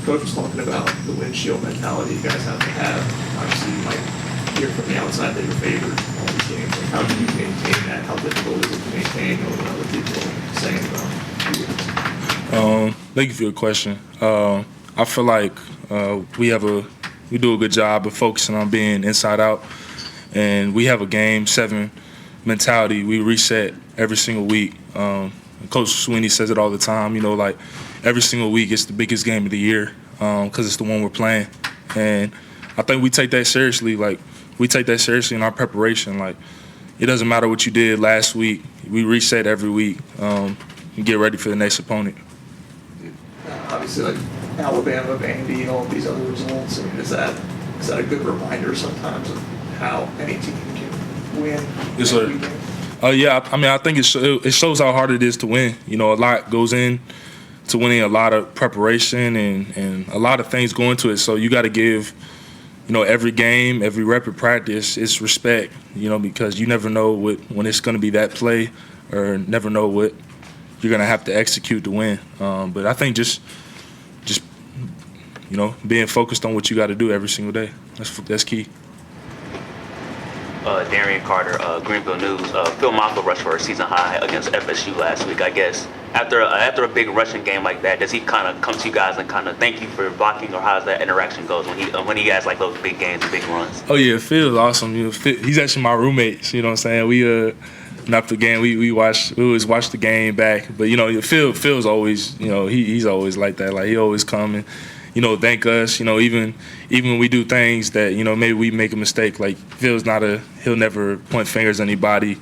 Coach was talking about the windshield mentality you guys have to have. Obviously, you might hear from the outside that you're favored in all these games. Like, how do you maintain that? How difficult is it to maintain what other people are saying about you? Thank you for your question. I feel like we do a good job of focusing on being inside out, and we have a game 7 mentality. We reset every single week. Coach Sweeney says it all the time. Like every single week, it's the biggest game of the year because it's the one we're playing, and I think we take that seriously. Like we take that seriously in our preparation. Like it doesn't matter what you did last week. We reset every week and get ready for the next opponent. Obviously, like Alabama, Vandy, and all of these other results. I mean, is that a good reminder sometimes of how any team can win? Yes, sir. Yeah, I mean, I think it shows how hard it is to win. A lot goes in to winning, a lot of preparation and a lot of things go into it. So you got to give, every game, every rep of practice, it's respect, because you never know when it's going to be that play or never know what you're going to have to execute to win. But I think just being focused on what you got to do every single day, that's key. Darian Carter, Greenville News. Phil Maffa rushed for a season high against FSU last week. I guess after a big rushing game like that, does he kind of come to you guys and kind of thank you for blocking, or how's that interaction goes when he has like those big games and big runs? Oh yeah, Phil's awesome. He's actually my roommate. You know what I'm saying? We after the game we always watch the game back. But Phil's always he's always like that. Like he always come and thank us. Even when we do things that maybe we make a mistake. Like Phil's he'll never point fingers at anybody.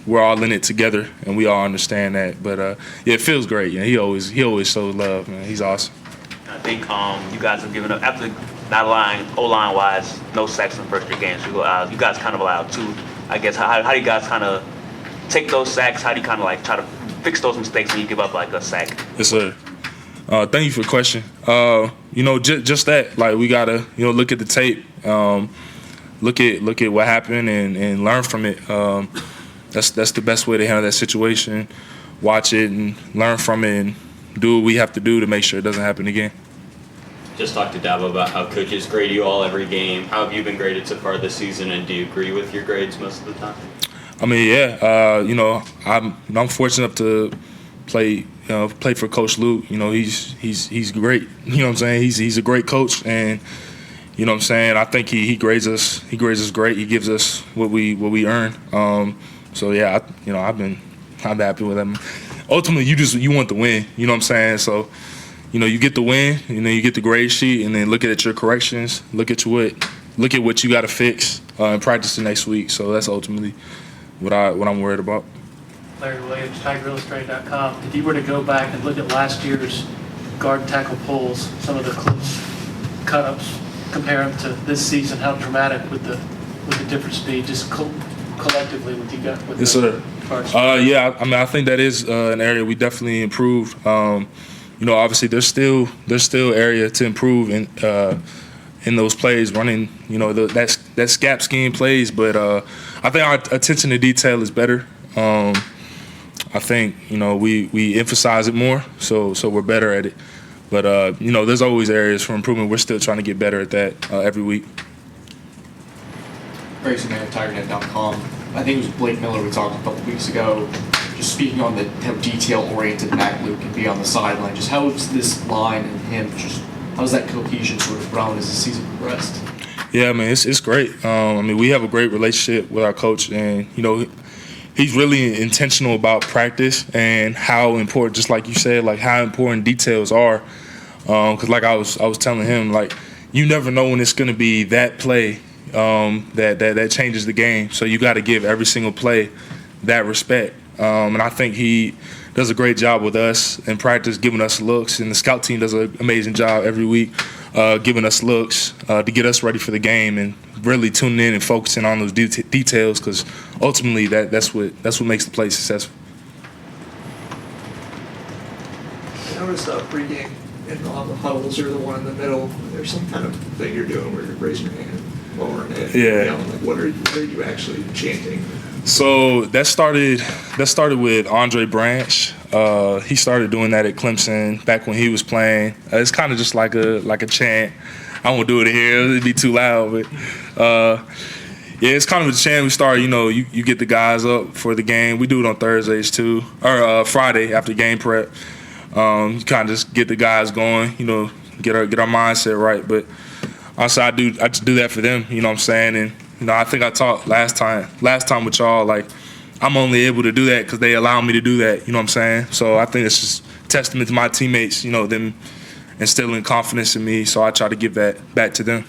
We're all in it together and we all understand that. But yeah, Phil's great. He always shows love, man. He's awesome. I think you guys have given up after not lying O-line wise, no sacks in the first 3 games. You guys kind of allowed 2. I guess how do you guys kind of take those sacks? How do you kind of like try to fix those mistakes when you give up like a sack? Yes, sir. Thank you for the question. Just that, like we gotta, look at the tape, look at what happened and learn from it. That's the best way to handle that situation. Watch it and learn from it and do what we have to do to make sure it doesn't happen again. Just talked to Dabo about how coaches grade you all every game. How have you been graded so far this season, and do you agree with your grades most of the time? I mean, yeah. I'm fortunate enough to play for Coach Luke. He's great. You know what I'm saying? He's a great coach, and you know what I'm saying. I think he grades us. He grades us great. He gives us what we earn. So yeah, I'm happy with him. Ultimately, you want the win. You know what I'm saying? So you get the win, and then you get the grade sheet, and then look at your corrections. Look at what you got to fix and practice the next week. So that's ultimately what I'm worried about. Larry Williams, TigerIllustrated.com. If you were to go back and look at last year's guard and tackle polls, some of the close cut-ups, compare them to this season, how dramatic with the different speed, just collectively with you got with yes, sir. Yeah, I mean, I think that is an area we definitely improved. Obviously there's still area to improve in those plays, running, that SCAP scheme plays, but I think our attention to detail is better. I think we emphasize it more, so we're better at it. But there's always areas for improvement. We're still trying to get better at that every week. Grayson Man, TigerNet.com. I think it was Blake Miller we talked a couple weeks ago, just speaking on how detail-oriented Matt Luke can be on the sideline. Just how is this line and him, how's that cohesion sort of grown as the season progressed? Yeah, I mean, it's great. We have a great relationship with our coach, and he's really intentional about practice and how important, just like you said, like how important details are. Because like I was telling him, like you never know when it's going to be that play that changes the game. So you got to give every single play that respect. And I think he does a great job with us in practice, giving us looks, and the scout team does an amazing job every week giving us looks to get us ready for the game and really tuning in and focusing on those details, because ultimately that's what makes the play successful. I noticed pregame in all the huddles, you're the one in the middle. There's some kind of thing you're doing where you're raising your hand, lowering it. Yeah. Like what are you actually chanting? So that started with Andre Branch. He started doing that at Clemson back when he was playing. It's kind of just like a chant. I won't do it here; it'd be too loud. But yeah, it's kind of a chant. We start, you get the guys up for the game. We do it on Thursdays too, or Friday after game prep. You kind of just get the guys going, get our mindset right. But also, I just do that for them. You know what I'm saying? And I think I talked last time with y'all, like, I'm only able to do that because they allow me to do that, you know what I'm saying? So I think it's just testament to my teammates, them instilling confidence in me, so I try to give that back to them.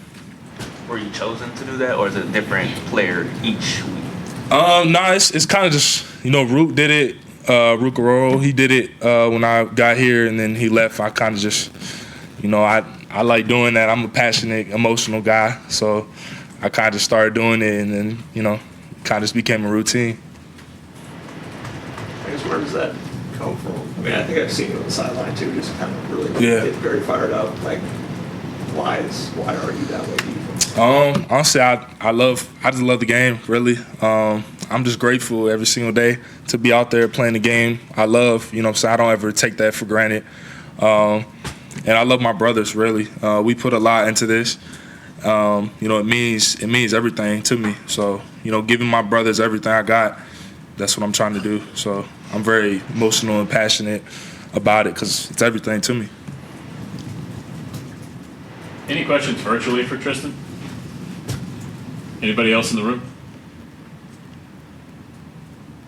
Were you chosen to do that, or is it a different player each week? No, it's kind of just, Rook did it, Rook Aroro, he did it when I got here, and then he left. I kind of just, I like doing that. I'm a passionate, emotional guy, so I kind of just started doing it, and then, kind of just became a routine. I guess where does that come from? I mean, I think I've seen you on the sideline too, just kind of really Yeah. get very fired up. Like, why are you that way? Do you think? Honestly, I just love the game, really. I'm just grateful every single day to be out there playing the game I love, so I don't ever take that for granted. And I love my brothers, really. We put a lot into this. It means everything to me. So, giving my brothers everything I got, that's what I'm trying to do. So I'm very emotional and passionate about it because it's everything to me. Any questions virtually for Tristan? Anybody else in the room?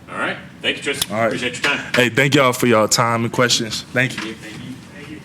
All right. Thank you, Tristan. All right. Appreciate your time. Hey, thank y'all for y'all time and questions. Thank you. Thank you.